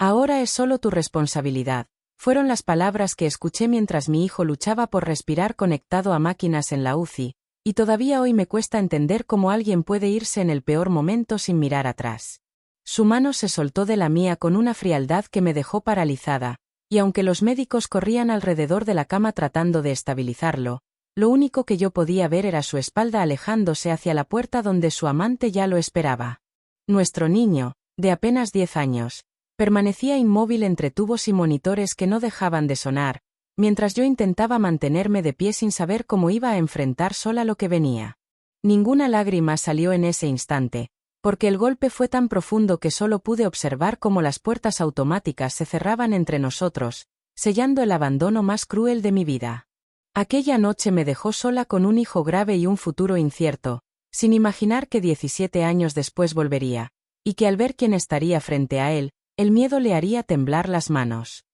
Ahora es solo tu responsabilidad, fueron las palabras que escuché mientras mi hijo luchaba por respirar conectado a máquinas en la UCI, y todavía hoy me cuesta entender cómo alguien puede irse en el peor momento sin mirar atrás. Su mano se soltó de la mía con una frialdad que me dejó paralizada, y aunque los médicos corrían alrededor de la cama tratando de estabilizarlo, lo único que yo podía ver era su espalda alejándose hacia la puerta donde su amante ya lo esperaba. Nuestro niño, de apenas 10 años, permanecía inmóvil entre tubos y monitores que no dejaban de sonar, mientras yo intentaba mantenerme de pie sin saber cómo iba a enfrentar sola lo que venía. Ninguna lágrima salió en ese instante, porque el golpe fue tan profundo que solo pude observar cómo las puertas automáticas se cerraban entre nosotros, sellando el abandono más cruel de mi vida. Aquella noche me dejó sola con un hijo grave y un futuro incierto, sin imaginar que 17 años después volvería, y que al ver quién estaría frente a él, el miedo le haría temblar las manos.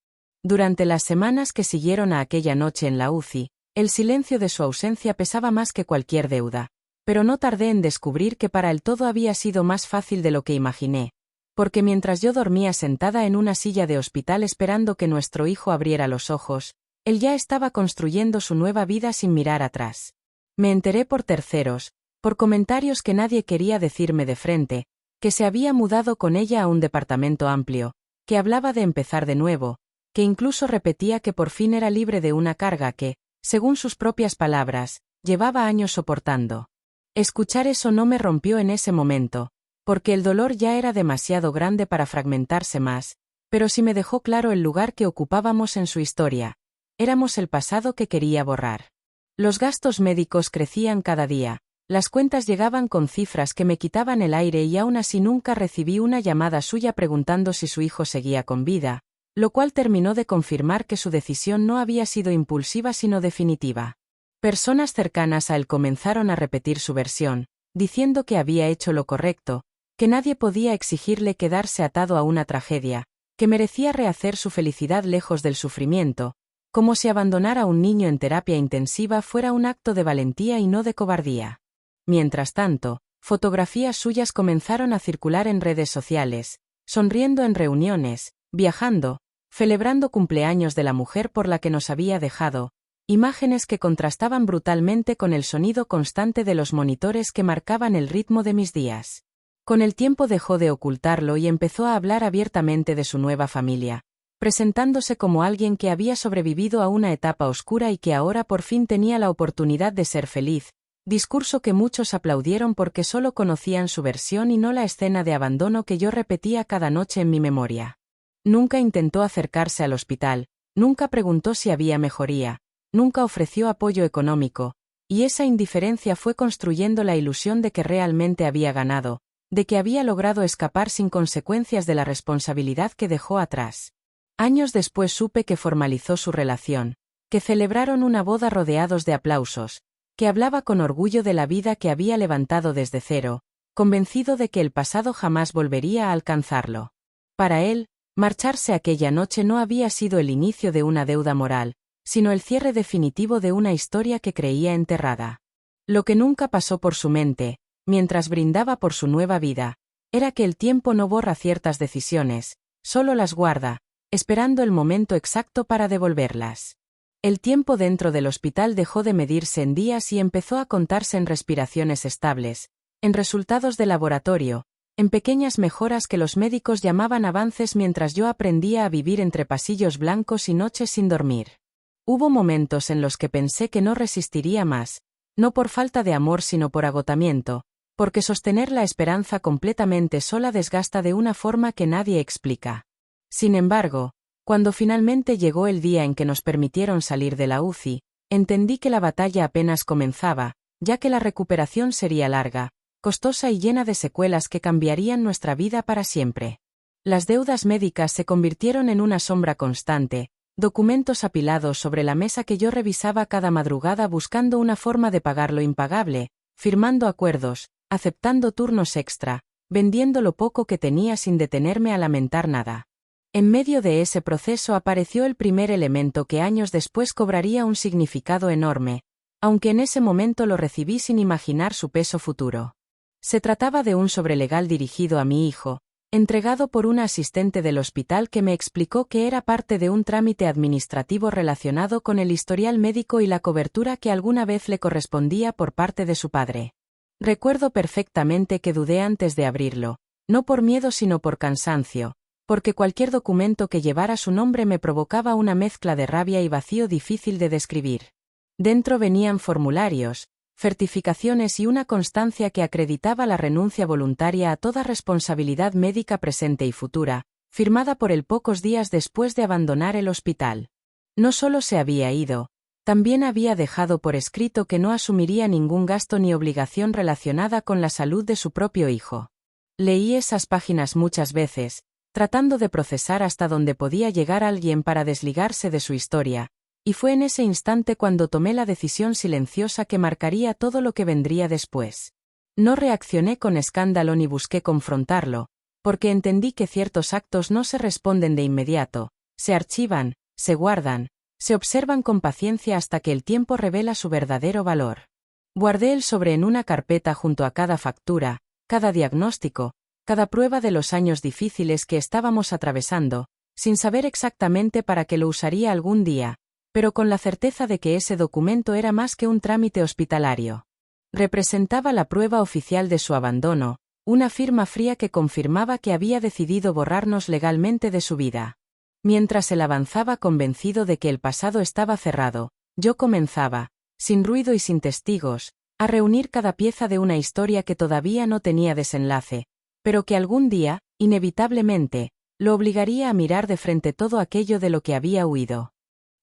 Durante las semanas que siguieron a aquella noche en la UCI, el silencio de su ausencia pesaba más que cualquier deuda, pero no tardé en descubrir que para él todo había sido más fácil de lo que imaginé, porque mientras yo dormía sentada en una silla de hospital esperando que nuestro hijo abriera los ojos, él ya estaba construyendo su nueva vida sin mirar atrás. Me enteré por terceros, por comentarios que nadie quería decirme de frente, que se había mudado con ella a un departamento amplio, que hablaba de empezar de nuevo, que incluso repetía que por fin era libre de una carga que, según sus propias palabras, llevaba años soportando. Escuchar eso no me rompió en ese momento, porque el dolor ya era demasiado grande para fragmentarse más, pero sí me dejó claro el lugar que ocupábamos en su historia. Éramos el pasado que quería borrar. Los gastos médicos crecían cada día. Las cuentas llegaban con cifras que me quitaban el aire y aún así nunca recibí una llamada suya preguntando si su hijo seguía con vida, lo cual terminó de confirmar que su decisión no había sido impulsiva sino definitiva. Personas cercanas a él comenzaron a repetir su versión, diciendo que había hecho lo correcto, que nadie podía exigirle quedarse atado a una tragedia, que merecía rehacer su felicidad lejos del sufrimiento, como si abandonar a un niño en terapia intensiva fuera un acto de valentía y no de cobardía. Mientras tanto, fotografías suyas comenzaron a circular en redes sociales, sonriendo en reuniones, viajando, celebrando cumpleaños de la mujer por la que nos había dejado, imágenes que contrastaban brutalmente con el sonido constante de los monitores que marcaban el ritmo de mis días. Con el tiempo dejó de ocultarlo y empezó a hablar abiertamente de su nueva familia, presentándose como alguien que había sobrevivido a una etapa oscura y que ahora por fin tenía la oportunidad de ser feliz. Discurso que muchos aplaudieron porque solo conocían su versión y no la escena de abandono que yo repetía cada noche en mi memoria. Nunca intentó acercarse al hospital, nunca preguntó si había mejoría, nunca ofreció apoyo económico, y esa indiferencia fue construyendo la ilusión de que realmente había ganado, de que había logrado escapar sin consecuencias de la responsabilidad que dejó atrás. Años después supe que formalizó su relación, que celebraron una boda rodeados de aplausos, que hablaba con orgullo de la vida que había levantado desde cero, convencido de que el pasado jamás volvería a alcanzarlo. Para él, marcharse aquella noche no había sido el inicio de una deuda moral, sino el cierre definitivo de una historia que creía enterrada. Lo que nunca pasó por su mente, mientras brindaba por su nueva vida, era que el tiempo no borra ciertas decisiones, solo las guarda, esperando el momento exacto para devolverlas. El tiempo dentro del hospital dejó de medirse en días y empezó a contarse en respiraciones estables, en resultados de laboratorio, en pequeñas mejoras que los médicos llamaban avances mientras yo aprendía a vivir entre pasillos blancos y noches sin dormir. Hubo momentos en los que pensé que no resistiría más, no por falta de amor sino por agotamiento, porque sostener la esperanza completamente sola desgasta de una forma que nadie explica. Sin embargo, cuando finalmente llegó el día en que nos permitieron salir de la UCI, entendí que la batalla apenas comenzaba, ya que la recuperación sería larga, costosa y llena de secuelas que cambiarían nuestra vida para siempre. Las deudas médicas se convirtieron en una sombra constante, documentos apilados sobre la mesa que yo revisaba cada madrugada buscando una forma de pagar lo impagable, firmando acuerdos, aceptando turnos extra, vendiendo lo poco que tenía sin detenerme a lamentar nada. En medio de ese proceso apareció el primer elemento que años después cobraría un significado enorme, aunque en ese momento lo recibí sin imaginar su peso futuro. Se trataba de un sobrelegal dirigido a mi hijo, entregado por una asistente del hospital que me explicó que era parte de un trámite administrativo relacionado con el historial médico y la cobertura que alguna vez le correspondía por parte de su padre. Recuerdo perfectamente que dudé antes de abrirlo, no por miedo sino por cansancio, porque cualquier documento que llevara su nombre me provocaba una mezcla de rabia y vacío difícil de describir. Dentro venían formularios, certificaciones y una constancia que acreditaba la renuncia voluntaria a toda responsabilidad médica presente y futura, firmada por él pocos días después de abandonar el hospital. No solo se había ido, también había dejado por escrito que no asumiría ningún gasto ni obligación relacionada con la salud de su propio hijo. Leí esas páginas muchas veces, tratando de procesar hasta dónde podía llegar alguien para desligarse de su historia, y fue en ese instante cuando tomé la decisión silenciosa que marcaría todo lo que vendría después. No reaccioné con escándalo ni busqué confrontarlo, porque entendí que ciertos actos no se responden de inmediato, se archivan, se guardan, se observan con paciencia hasta que el tiempo revela su verdadero valor. Guardé el sobre en una carpeta junto a cada factura, cada diagnóstico, cada prueba de los años difíciles que estábamos atravesando, sin saber exactamente para qué lo usaría algún día, pero con la certeza de que ese documento era más que un trámite hospitalario. Representaba la prueba oficial de su abandono, una firma fría que confirmaba que había decidido borrarnos legalmente de su vida. Mientras él avanzaba convencido de que el pasado estaba cerrado, yo comenzaba, sin ruido y sin testigos, a reunir cada pieza de una historia que todavía no tenía desenlace, pero que algún día, inevitablemente, lo obligaría a mirar de frente todo aquello de lo que había huido.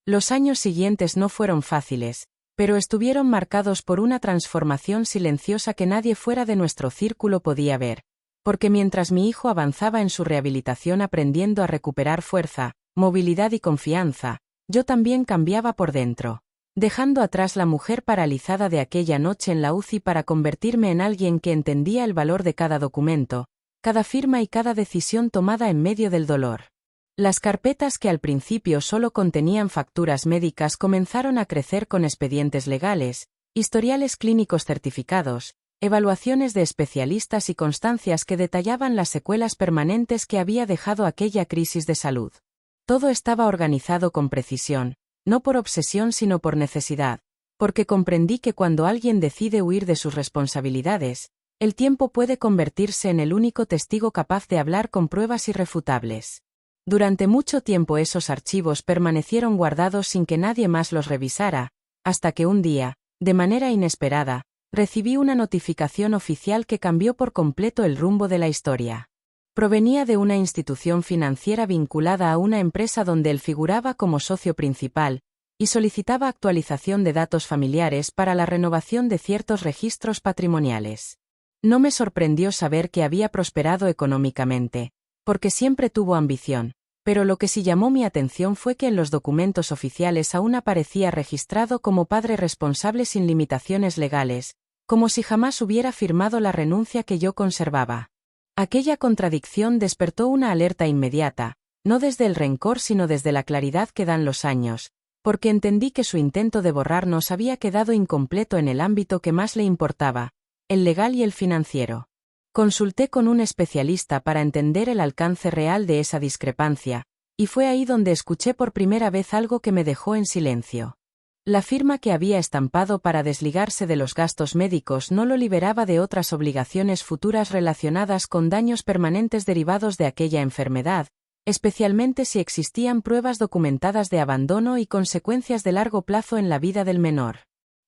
Los años siguientes no fueron fáciles, pero estuvieron marcados por una transformación silenciosa que nadie fuera de nuestro círculo podía ver, porque mientras mi hijo avanzaba en su rehabilitación aprendiendo a recuperar fuerza, movilidad y confianza, yo también cambiaba por dentro, dejando atrás la mujer paralizada de aquella noche en la UCI para convertirme en alguien que entendía el valor de cada documento, cada firma y cada decisión tomada en medio del dolor. Las carpetas que al principio solo contenían facturas médicas comenzaron a crecer con expedientes legales, historiales clínicos certificados, evaluaciones de especialistas y constancias que detallaban las secuelas permanentes que había dejado aquella crisis de salud. Todo estaba organizado con precisión, no por obsesión sino por necesidad, porque comprendí que cuando alguien decide huir de sus responsabilidades, el tiempo puede convertirse en el único testigo capaz de hablar con pruebas irrefutables. Durante mucho tiempo esos archivos permanecieron guardados sin que nadie más los revisara, hasta que un día, de manera inesperada, recibí una notificación oficial que cambió por completo el rumbo de la historia. Provenía de una institución financiera vinculada a una empresa donde él figuraba como socio principal, y solicitaba actualización de datos familiares para la renovación de ciertos registros patrimoniales. No me sorprendió saber que había prosperado económicamente, porque siempre tuvo ambición, pero lo que sí llamó mi atención fue que en los documentos oficiales aún aparecía registrado como padre responsable sin limitaciones legales, como si jamás hubiera firmado la renuncia que yo conservaba. Aquella contradicción despertó una alerta inmediata, no desde el rencor sino desde la claridad que dan los años, porque entendí que su intento de borrarnos había quedado incompleto en el ámbito que más le importaba, el legal y el financiero. Consulté con un especialista para entender el alcance real de esa discrepancia, y fue ahí donde escuché por primera vez algo que me dejó en silencio. La firma que había estampado para desligarse de los gastos médicos no lo liberaba de otras obligaciones futuras relacionadas con daños permanentes derivados de aquella enfermedad, especialmente si existían pruebas documentadas de abandono y consecuencias de largo plazo en la vida del menor.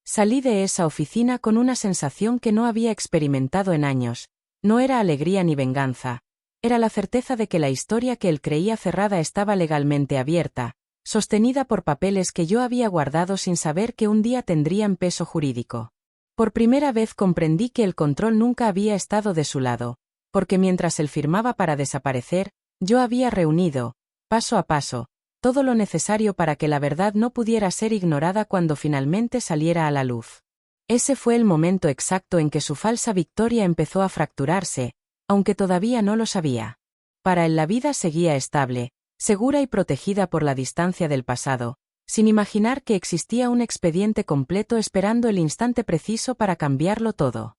Salí de esa oficina con una sensación que no había experimentado en años. No era alegría ni venganza, era la certeza de que la historia que él creía cerrada estaba legalmente abierta, sostenida por papeles que yo había guardado sin saber que un día tendrían peso jurídico. Por primera vez comprendí que el control nunca había estado de su lado, porque mientras él firmaba para desaparecer, yo había reunido, paso a paso, todo lo necesario para que la verdad no pudiera ser ignorada cuando finalmente saliera a la luz. Ese fue el momento exacto en que su falsa victoria empezó a fracturarse, aunque todavía no lo sabía. Para él la vida seguía estable, segura y protegida por la distancia del pasado, sin imaginar que existía un expediente completo esperando el instante preciso para cambiarlo todo.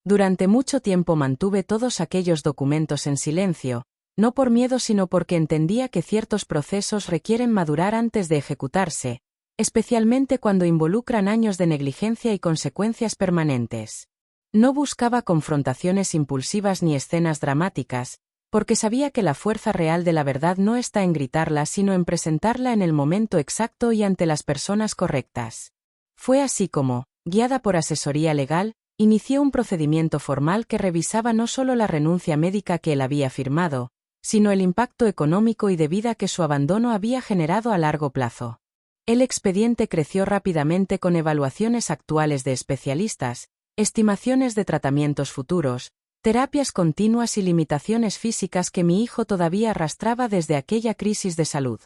Durante mucho tiempo mantuve todos aquellos documentos en silencio, no por miedo sino porque entendía que ciertos procesos requieren madurar antes de ejecutarse, especialmente cuando involucran años de negligencia y consecuencias permanentes. No buscaba confrontaciones impulsivas ni escenas dramáticas, porque sabía que la fuerza real de la verdad no está en gritarla sino en presentarla en el momento exacto y ante las personas correctas. Fue así como, guiada por asesoría legal, inicié un procedimiento formal que revisaba no solo la renuncia médica que él había firmado, sino el impacto económico y de vida que su abandono había generado a largo plazo. El expediente creció rápidamente con evaluaciones actuales de especialistas, estimaciones de tratamientos futuros, terapias continuas y limitaciones físicas que mi hijo todavía arrastraba desde aquella crisis de salud.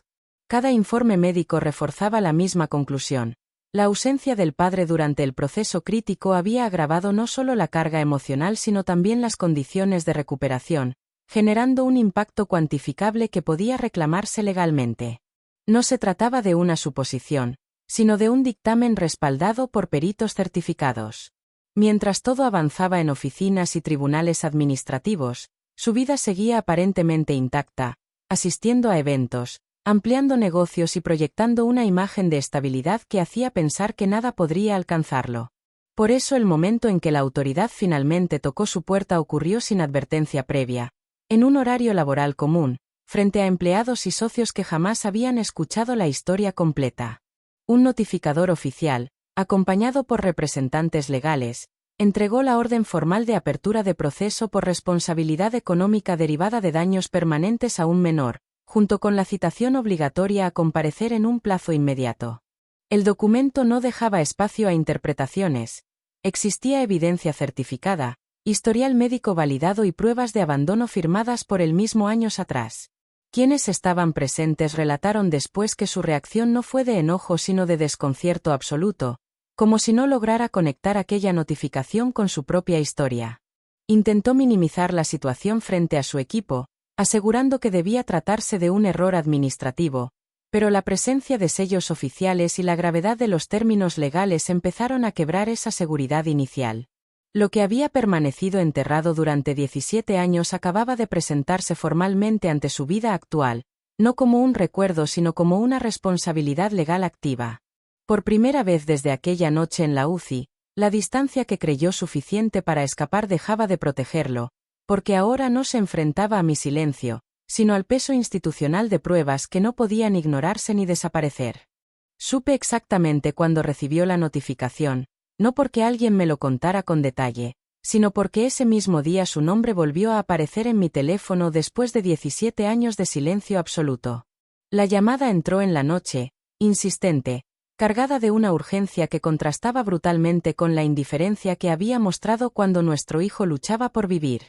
Cada informe médico reforzaba la misma conclusión. La ausencia del padre durante el proceso crítico había agravado no solo la carga emocional sino también las condiciones de recuperación, generando un impacto cuantificable que podía reclamarse legalmente. No se trataba de una suposición, sino de un dictamen respaldado por peritos certificados. Mientras todo avanzaba en oficinas y tribunales administrativos, su vida seguía aparentemente intacta, asistiendo a eventos, ampliando negocios y proyectando una imagen de estabilidad que hacía pensar que nada podría alcanzarlo. Por eso el momento en que la autoridad finalmente tocó su puerta ocurrió sin advertencia previa, en un horario laboral común, frente a empleados y socios que jamás habían escuchado la historia completa. Un notificador oficial, acompañado por representantes legales, entregó la orden formal de apertura de proceso por responsabilidad económica derivada de daños permanentes a un menor, junto con la citación obligatoria a comparecer en un plazo inmediato. El documento no dejaba espacio a interpretaciones. Existía evidencia certificada, historial médico validado y pruebas de abandono firmadas por él mismo años atrás. Quienes estaban presentes relataron después que su reacción no fue de enojo sino de desconcierto absoluto, como si no lograra conectar aquella notificación con su propia historia. Intentó minimizar la situación frente a su equipo, asegurando que debía tratarse de un error administrativo, pero la presencia de sellos oficiales y la gravedad de los términos legales empezaron a quebrar esa seguridad inicial. Lo que había permanecido enterrado durante 17 años acababa de presentarse formalmente ante su vida actual, no como un recuerdo sino como una responsabilidad legal activa. Por primera vez desde aquella noche en la UCI, la distancia que creyó suficiente para escapar dejaba de protegerlo, porque ahora no se enfrentaba a mi silencio, sino al peso institucional de pruebas que no podían ignorarse ni desaparecer. Supe exactamente cuándo recibió la notificación, no porque alguien me lo contara con detalle, sino porque ese mismo día su nombre volvió a aparecer en mi teléfono después de 17 años de silencio absoluto. La llamada entró en la noche, insistente, cargada de una urgencia que contrastaba brutalmente con la indiferencia que había mostrado cuando nuestro hijo luchaba por vivir.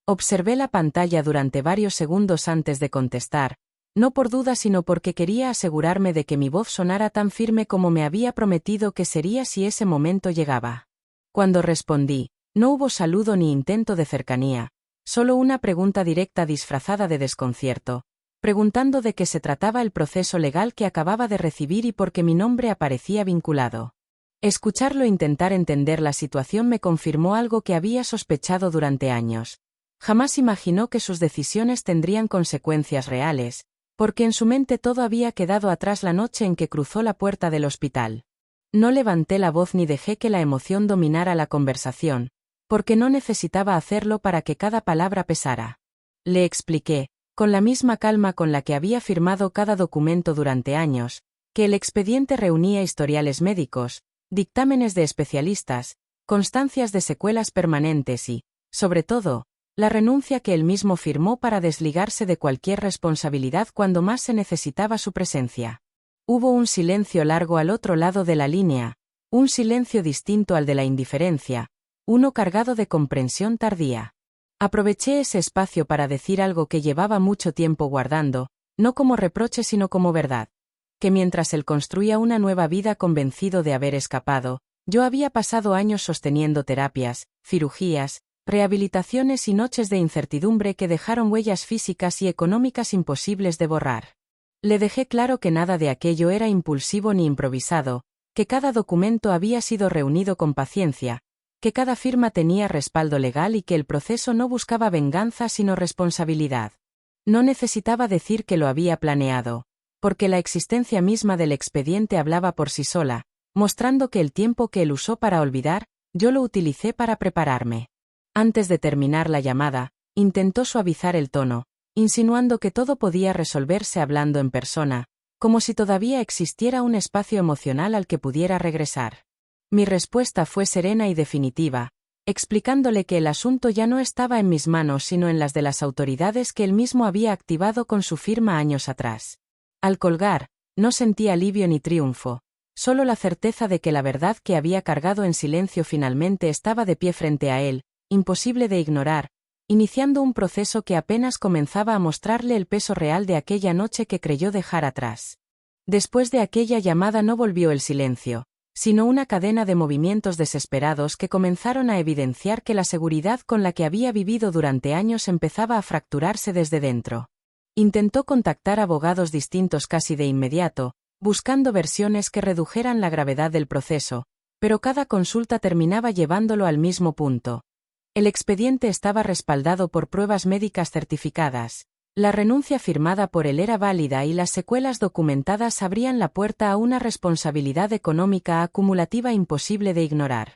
Observé la pantalla durante varios segundos antes de contestar, no por duda sino porque quería asegurarme de que mi voz sonara tan firme como me había prometido que sería si ese momento llegaba. Cuando respondí, no hubo saludo ni intento de cercanía, solo una pregunta directa disfrazada de desconcierto, preguntando de qué se trataba el proceso legal que acababa de recibir y por qué mi nombre aparecía vinculado. Escucharlo intentar entender la situación me confirmó algo que había sospechado durante años. Jamás imaginó que sus decisiones tendrían consecuencias reales, porque en su mente todo había quedado atrás la noche en que cruzó la puerta del hospital. No levanté la voz ni dejé que la emoción dominara la conversación, porque no necesitaba hacerlo para que cada palabra pesara. Le expliqué, con la misma calma con la que había firmado cada documento durante años, que el expediente reunía historiales médicos, dictámenes de especialistas, constancias de secuelas permanentes y, sobre todo, la renuncia que él mismo firmó para desligarse de cualquier responsabilidad cuando más se necesitaba su presencia. Hubo un silencio largo al otro lado de la línea, un silencio distinto al de la indiferencia, uno cargado de comprensión tardía. Aproveché ese espacio para decir algo que llevaba mucho tiempo guardando, no como reproche sino como verdad. Que mientras él construía una nueva vida convencido de haber escapado, yo había pasado años sosteniendo terapias, cirugías, rehabilitaciones y noches de incertidumbre que dejaron huellas físicas y económicas imposibles de borrar. Le dejé claro que nada de aquello era impulsivo ni improvisado, que cada documento había sido reunido con paciencia, que cada firma tenía respaldo legal y que el proceso no buscaba venganza sino responsabilidad. No necesitaba decir que lo había planeado, porque la existencia misma del expediente hablaba por sí sola, mostrando que el tiempo que él usó para olvidar, yo lo utilicé para prepararme. Antes de terminar la llamada, intentó suavizar el tono, insinuando que todo podía resolverse hablando en persona, como si todavía existiera un espacio emocional al que pudiera regresar. Mi respuesta fue serena y definitiva, explicándole que el asunto ya no estaba en mis manos sino en las de las autoridades que él mismo había activado con su firma años atrás. Al colgar, no sentí alivio ni triunfo, solo la certeza de que la verdad que había cargado en silencio finalmente estaba de pie frente a él, imposible de ignorar, iniciando un proceso que apenas comenzaba a mostrarle el peso real de aquella noche que creyó dejar atrás. Después de aquella llamada no volvió el silencio, sino una cadena de movimientos desesperados que comenzaron a evidenciar que la seguridad con la que había vivido durante años empezaba a fracturarse desde dentro. Intentó contactar abogados distintos casi de inmediato, buscando versiones que redujeran la gravedad del proceso, pero cada consulta terminaba llevándolo al mismo punto. El expediente estaba respaldado por pruebas médicas certificadas. La renuncia firmada por él era válida y las secuelas documentadas abrían la puerta a una responsabilidad económica acumulativa imposible de ignorar.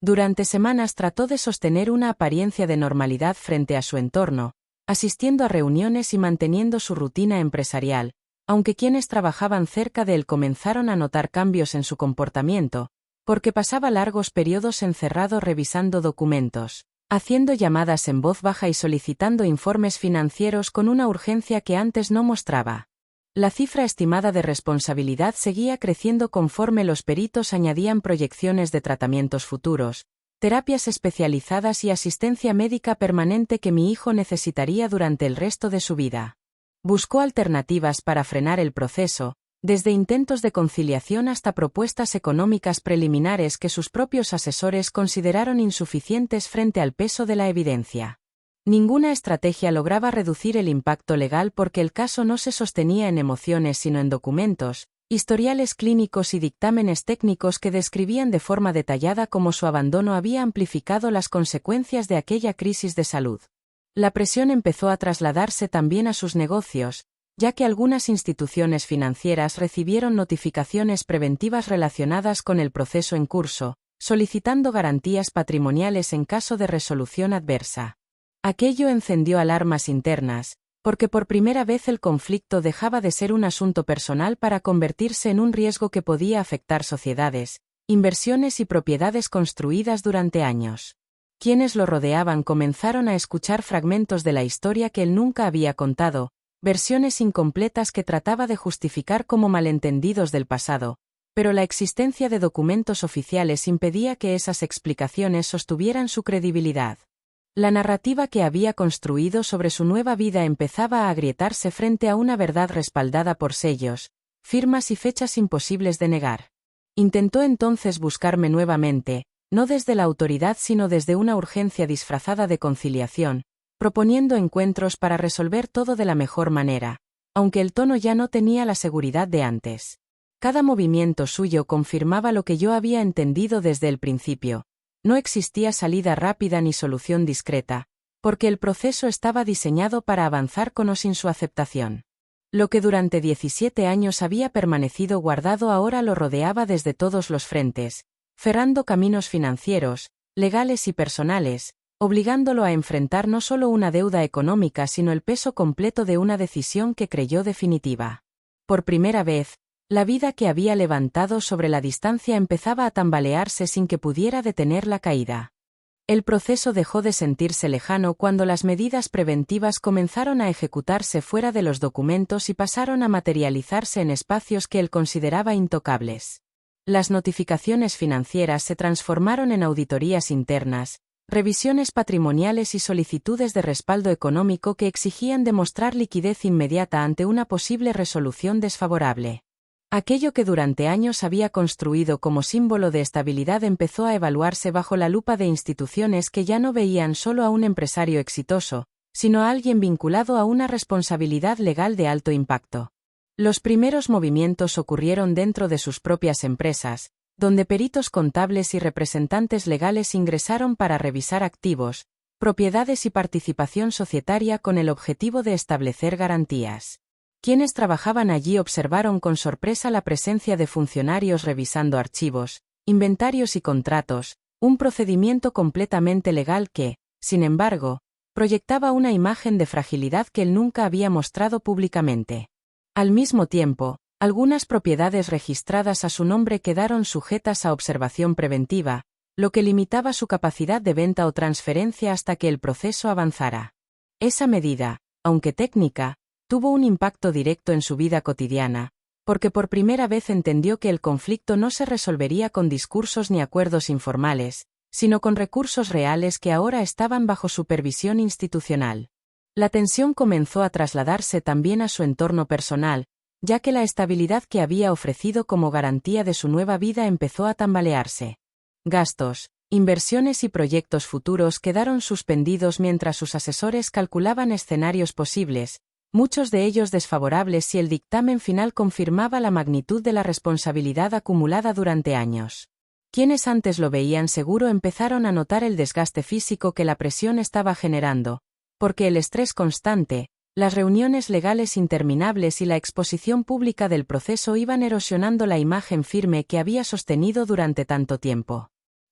Durante semanas trató de sostener una apariencia de normalidad frente a su entorno, asistiendo a reuniones y manteniendo su rutina empresarial, aunque quienes trabajaban cerca de él comenzaron a notar cambios en su comportamiento, porque pasaba largos periodos encerrado revisando documentos, haciendo llamadas en voz baja y solicitando informes financieros con una urgencia que antes no mostraba. La cifra estimada de responsabilidad seguía creciendo conforme los peritos añadían proyecciones de tratamientos futuros, terapias especializadas y asistencia médica permanente que mi hijo necesitaría durante el resto de su vida. Buscó alternativas para frenar el proceso, desde intentos de conciliación hasta propuestas económicas preliminares que sus propios asesores consideraron insuficientes frente al peso de la evidencia. Ninguna estrategia lograba reducir el impacto legal porque el caso no se sostenía en emociones sino en documentos, historiales clínicos y dictámenes técnicos que describían de forma detallada cómo su abandono había amplificado las consecuencias de aquella crisis de salud. La presión empezó a trasladarse también a sus negocios, ya que algunas instituciones financieras recibieron notificaciones preventivas relacionadas con el proceso en curso, solicitando garantías patrimoniales en caso de resolución adversa. Aquello encendió alarmas internas, porque por primera vez el conflicto dejaba de ser un asunto personal para convertirse en un riesgo que podía afectar sociedades, inversiones y propiedades construidas durante años. Quienes lo rodeaban comenzaron a escuchar fragmentos de la historia que él nunca había contado, versiones incompletas que trataba de justificar como malentendidos del pasado, pero la existencia de documentos oficiales impedía que esas explicaciones sostuvieran su credibilidad. La narrativa que había construido sobre su nueva vida empezaba a agrietarse frente a una verdad respaldada por sellos, firmas y fechas imposibles de negar. Intentó entonces buscarme nuevamente, no desde la autoridad sino desde una urgencia disfrazada de conciliación, proponiendo encuentros para resolver todo de la mejor manera, aunque el tono ya no tenía la seguridad de antes. Cada movimiento suyo confirmaba lo que yo había entendido desde el principio. No existía salida rápida ni solución discreta, porque el proceso estaba diseñado para avanzar con o sin su aceptación. Lo que durante 17 años había permanecido guardado ahora lo rodeaba desde todos los frentes, cerrando caminos financieros, legales y personales, obligándolo a enfrentar no solo una deuda económica sino el peso completo de una decisión que creyó definitiva. Por primera vez, la vida que había levantado sobre la distancia empezaba a tambalearse sin que pudiera detener la caída. El proceso dejó de sentirse lejano cuando las medidas preventivas comenzaron a ejecutarse fuera de los documentos y pasaron a materializarse en espacios que él consideraba intocables. Las notificaciones financieras se transformaron en auditorías internas, revisiones patrimoniales y solicitudes de respaldo económico que exigían demostrar liquidez inmediata ante una posible resolución desfavorable. Aquello que durante años había construido como símbolo de estabilidad empezó a evaluarse bajo la lupa de instituciones que ya no veían solo a un empresario exitoso, sino a alguien vinculado a una responsabilidad legal de alto impacto. Los primeros movimientos ocurrieron dentro de sus propias empresas, donde peritos contables y representantes legales ingresaron para revisar activos, propiedades y participación societaria con el objetivo de establecer garantías. Quienes trabajaban allí observaron con sorpresa la presencia de funcionarios revisando archivos, inventarios y contratos, un procedimiento completamente legal que, sin embargo, proyectaba una imagen de fragilidad que él nunca había mostrado públicamente. Al mismo tiempo, algunas propiedades registradas a su nombre quedaron sujetas a observación preventiva, lo que limitaba su capacidad de venta o transferencia hasta que el proceso avanzara. Esa medida, aunque técnica, tuvo un impacto directo en su vida cotidiana, porque por primera vez entendió que el conflicto no se resolvería con discursos ni acuerdos informales, sino con recursos reales que ahora estaban bajo supervisión institucional. La tensión comenzó a trasladarse también a su entorno personal, ya que la estabilidad que había ofrecido como garantía de su nueva vida empezó a tambalearse. Gastos, inversiones y proyectos futuros quedaron suspendidos mientras sus asesores calculaban escenarios posibles, muchos de ellos desfavorables si el dictamen final confirmaba la magnitud de la responsabilidad acumulada durante años. Quienes antes lo veían seguro empezaron a notar el desgaste físico que la presión estaba generando, porque el estrés constante, las reuniones legales interminables y la exposición pública del proceso iban erosionando la imagen firme que había sostenido durante tanto tiempo.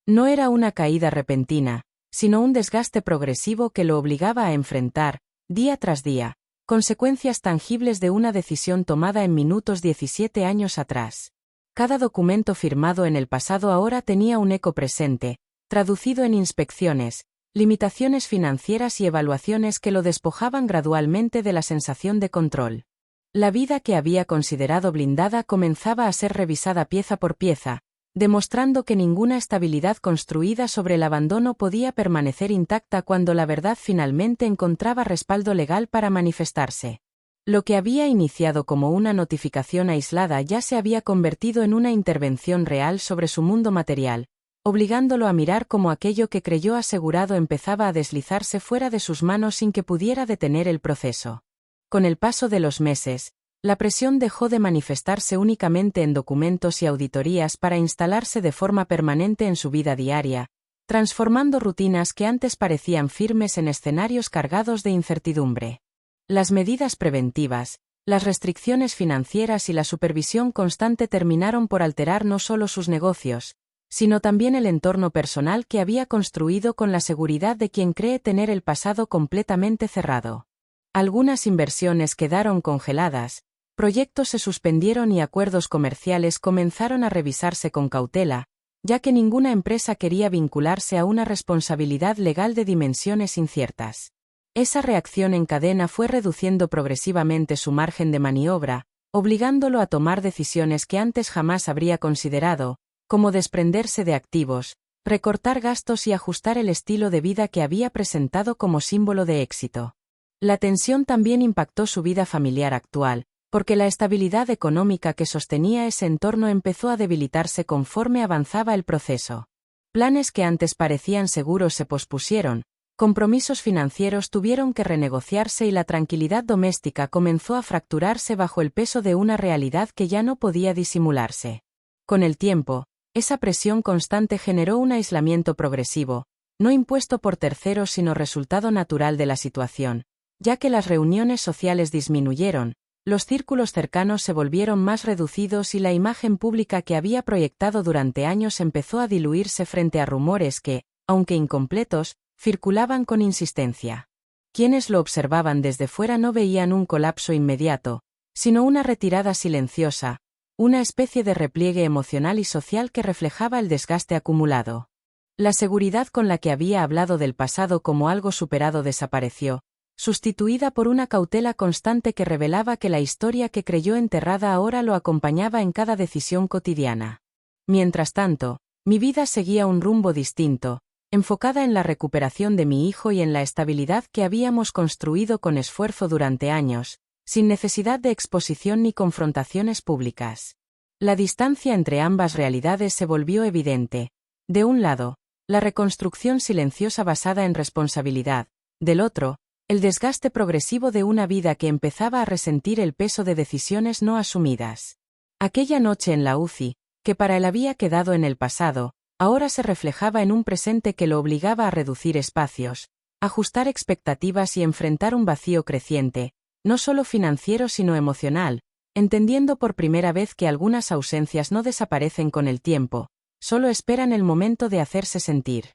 No era una caída repentina, sino un desgaste progresivo que lo obligaba a enfrentar, día tras día, consecuencias tangibles de una decisión tomada en minutos 17 años atrás. Cada documento firmado en el pasado ahora tenía un eco presente, traducido en inspecciones, limitaciones financieras y evaluaciones que lo despojaban gradualmente de la sensación de control. La vida que había considerado blindada comenzaba a ser revisada pieza por pieza, demostrando que ninguna estabilidad construida sobre el abandono podía permanecer intacta cuando la verdad finalmente encontraba respaldo legal para manifestarse. Lo que había iniciado como una notificación aislada ya se había convertido en una intervención real sobre su mundo material, obligándolo a mirar cómo aquello que creyó asegurado empezaba a deslizarse fuera de sus manos sin que pudiera detener el proceso. Con el paso de los meses, la presión dejó de manifestarse únicamente en documentos y auditorías para instalarse de forma permanente en su vida diaria, transformando rutinas que antes parecían firmes en escenarios cargados de incertidumbre. Las medidas preventivas, las restricciones financieras y la supervisión constante terminaron por alterar no solo sus negocios, sino también el entorno personal que había construido con la seguridad de quien cree tener el pasado completamente cerrado. Algunas inversiones quedaron congeladas, proyectos se suspendieron y acuerdos comerciales comenzaron a revisarse con cautela, ya que ninguna empresa quería vincularse a una responsabilidad legal de dimensiones inciertas. Esa reacción en cadena fue reduciendo progresivamente su margen de maniobra, obligándolo a tomar decisiones que antes jamás habría considerado, como desprenderse de activos, recortar gastos y ajustar el estilo de vida que había presentado como símbolo de éxito. La tensión también impactó su vida familiar actual, porque la estabilidad económica que sostenía ese entorno empezó a debilitarse conforme avanzaba el proceso. Planes que antes parecían seguros se pospusieron, compromisos financieros tuvieron que renegociarse y la tranquilidad doméstica comenzó a fracturarse bajo el peso de una realidad que ya no podía disimularse. Con el tiempo, esa presión constante generó un aislamiento progresivo, no impuesto por terceros sino resultado natural de la situación, ya que las reuniones sociales disminuyeron, los círculos cercanos se volvieron más reducidos y la imagen pública que había proyectado durante años empezó a diluirse frente a rumores que, aunque incompletos, circulaban con insistencia. Quienes lo observaban desde fuera no veían un colapso inmediato, sino una retirada silenciosa, una especie de repliegue emocional y social que reflejaba el desgaste acumulado. La seguridad con la que había hablado del pasado como algo superado desapareció, sustituida por una cautela constante que revelaba que la historia que creyó enterrada ahora lo acompañaba en cada decisión cotidiana. Mientras tanto, mi vida seguía un rumbo distinto, enfocada en la recuperación de mi hijo y en la estabilidad que habíamos construido con esfuerzo durante años, sin necesidad de exposición ni confrontaciones públicas. La distancia entre ambas realidades se volvió evidente. De un lado, la reconstrucción silenciosa basada en responsabilidad, del otro, el desgaste progresivo de una vida que empezaba a resentir el peso de decisiones no asumidas. Aquella noche en la UCI, que para él había quedado en el pasado, ahora se reflejaba en un presente que lo obligaba a reducir espacios, ajustar expectativas y enfrentar un vacío creciente, no solo financiero sino emocional, entendiendo por primera vez que algunas ausencias no desaparecen con el tiempo, solo esperan el momento de hacerse sentir.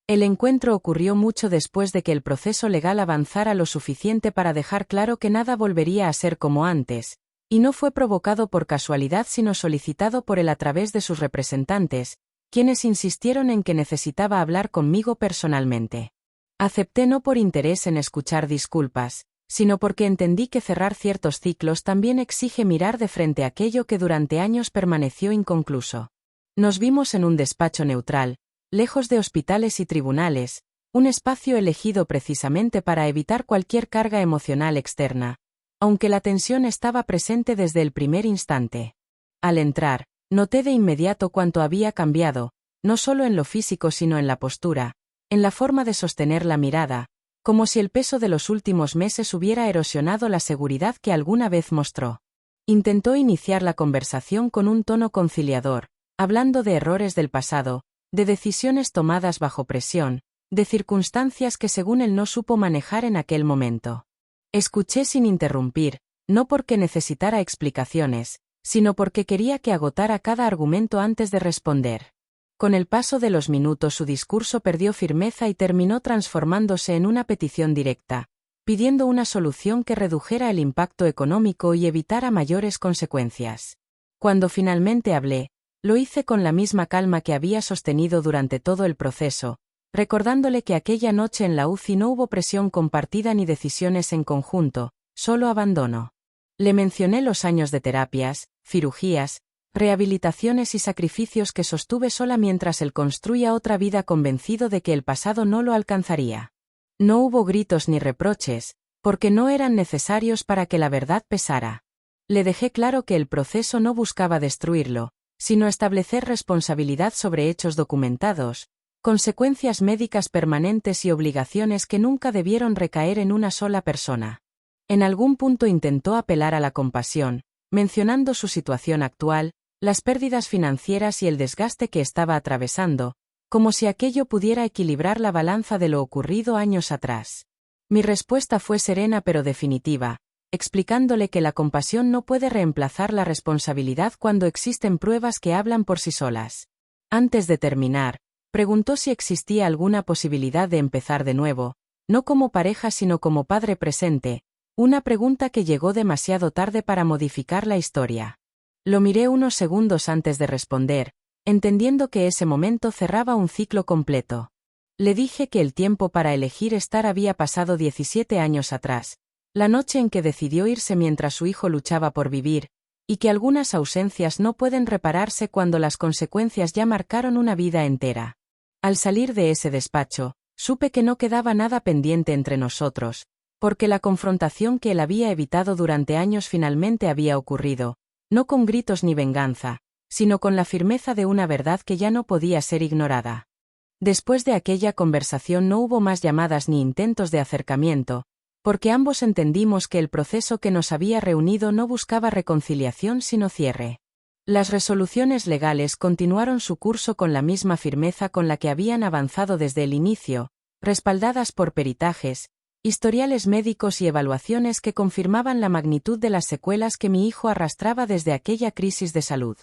El encuentro ocurrió mucho después de que el proceso legal avanzara lo suficiente para dejar claro que nada volvería a ser como antes, y no fue provocado por casualidad sino solicitado por él a través de sus representantes, quienes insistieron en que necesitaba hablar conmigo personalmente. Acepté no por interés en escuchar disculpas, sino porque entendí que cerrar ciertos ciclos también exige mirar de frente aquello que durante años permaneció inconcluso. Nos vimos en un despacho neutral, lejos de hospitales y tribunales, un espacio elegido precisamente para evitar cualquier carga emocional externa, aunque la tensión estaba presente desde el primer instante. Al entrar, noté de inmediato cuánto había cambiado, no solo en lo físico sino en la postura, en la forma de sostener la mirada, como si el peso de los últimos meses hubiera erosionado la seguridad que alguna vez mostró. Intentó iniciar la conversación con un tono conciliador, hablando de errores del pasado, de decisiones tomadas bajo presión, de circunstancias que según él no supo manejar en aquel momento. Escuché sin interrumpir, no porque necesitara explicaciones, sino porque quería que agotara cada argumento antes de responder. Con el paso de los minutos su discurso perdió firmeza y terminó transformándose en una petición directa, pidiendo una solución que redujera el impacto económico y evitara mayores consecuencias. Cuando finalmente hablé, lo hice con la misma calma que había sostenido durante todo el proceso, recordándole que aquella noche en la UCI no hubo presión compartida ni decisiones en conjunto, solo abandono. Le mencioné los años de terapias, cirugías, rehabilitaciones y sacrificios que sostuve sola mientras él construía otra vida convencido de que el pasado no lo alcanzaría. No hubo gritos ni reproches, porque no eran necesarios para que la verdad pesara. Le dejé claro que el proceso no buscaba destruirlo, sino establecer responsabilidad sobre hechos documentados, consecuencias médicas permanentes y obligaciones que nunca debieron recaer en una sola persona. En algún punto intentó apelar a la compasión, mencionando su situación actual, las pérdidas financieras y el desgaste que estaba atravesando, como si aquello pudiera equilibrar la balanza de lo ocurrido años atrás. Mi respuesta fue serena pero definitiva, explicándole que la compasión no puede reemplazar la responsabilidad cuando existen pruebas que hablan por sí solas. Antes de terminar, preguntó si existía alguna posibilidad de empezar de nuevo, no como pareja sino como padre presente, una pregunta que llegó demasiado tarde para modificar la historia. Lo miré unos segundos antes de responder, entendiendo que ese momento cerraba un ciclo completo. Le dije que el tiempo para elegir estar había pasado 17 años atrás, la noche en que decidió irse mientras su hijo luchaba por vivir, y que algunas ausencias no pueden repararse cuando las consecuencias ya marcaron una vida entera. Al salir de ese despacho, supe que no quedaba nada pendiente entre nosotros, porque la confrontación que él había evitado durante años finalmente había ocurrido, no con gritos ni venganza, sino con la firmeza de una verdad que ya no podía ser ignorada. Después de aquella conversación no hubo más llamadas ni intentos de acercamiento, porque ambos entendimos que el proceso que nos había reunido no buscaba reconciliación sino cierre. Las resoluciones legales continuaron su curso con la misma firmeza con la que habían avanzado desde el inicio, respaldadas por peritajes, historiales médicos y evaluaciones que confirmaban la magnitud de las secuelas que mi hijo arrastraba desde aquella crisis de salud.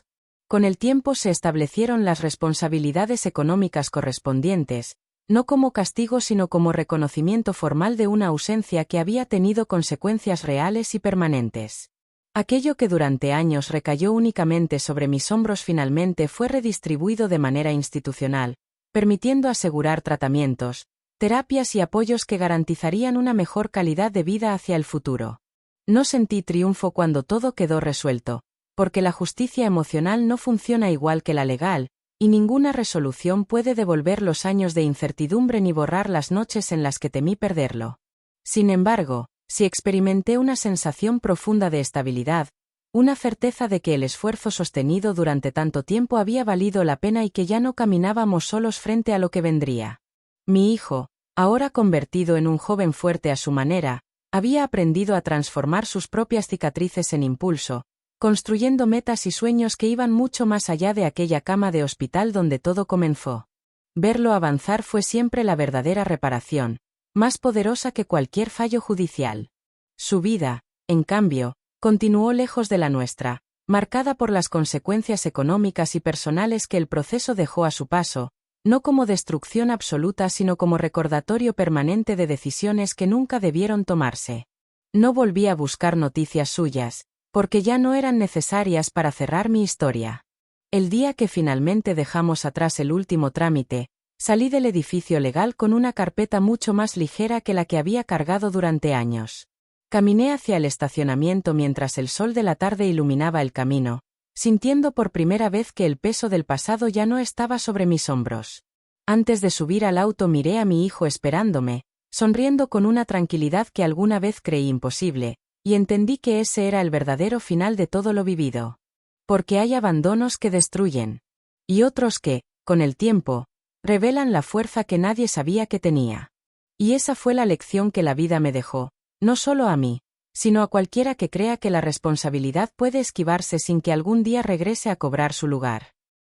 Con el tiempo se establecieron las responsabilidades económicas correspondientes, no como castigo sino como reconocimiento formal de una ausencia que había tenido consecuencias reales y permanentes. Aquello que durante años recayó únicamente sobre mis hombros finalmente fue redistribuido de manera institucional, permitiendo asegurar tratamientos, terapias y apoyos que garantizarían una mejor calidad de vida hacia el futuro. No sentí triunfo cuando todo quedó resuelto, porque la justicia emocional no funciona igual que la legal, y ninguna resolución puede devolver los años de incertidumbre ni borrar las noches en las que temí perderlo. Sin embargo, sí experimenté una sensación profunda de estabilidad, una certeza de que el esfuerzo sostenido durante tanto tiempo había valido la pena y que ya no caminábamos solos frente a lo que vendría. Mi hijo, ahora convertido en un joven fuerte a su manera, había aprendido a transformar sus propias cicatrices en impulso, construyendo metas y sueños que iban mucho más allá de aquella cama de hospital donde todo comenzó. Verlo avanzar fue siempre la verdadera reparación, más poderosa que cualquier fallo judicial. Su vida, en cambio, continuó lejos de la nuestra, marcada por las consecuencias económicas y personales que el proceso dejó a su paso, no como destrucción absoluta sino como recordatorio permanente de decisiones que nunca debieron tomarse. No volví a buscar noticias suyas, porque ya no eran necesarias para cerrar mi historia. El día que finalmente dejamos atrás el último trámite, salí del edificio legal con una carpeta mucho más ligera que la que había cargado durante años. Caminé hacia el estacionamiento mientras el sol de la tarde iluminaba el camino, sintiendo por primera vez que el peso del pasado ya no estaba sobre mis hombros. Antes de subir al auto miré a mi hijo esperándome, sonriendo con una tranquilidad que alguna vez creí imposible, y entendí que ese era el verdadero final de todo lo vivido. Porque hay abandonos que destruyen. Y otros que, con el tiempo, revelan la fuerza que nadie sabía que tenía. Y esa fue la lección que la vida me dejó, no solo a mí, sino a cualquiera que crea que la responsabilidad puede esquivarse sin que algún día regrese a cobrar su lugar.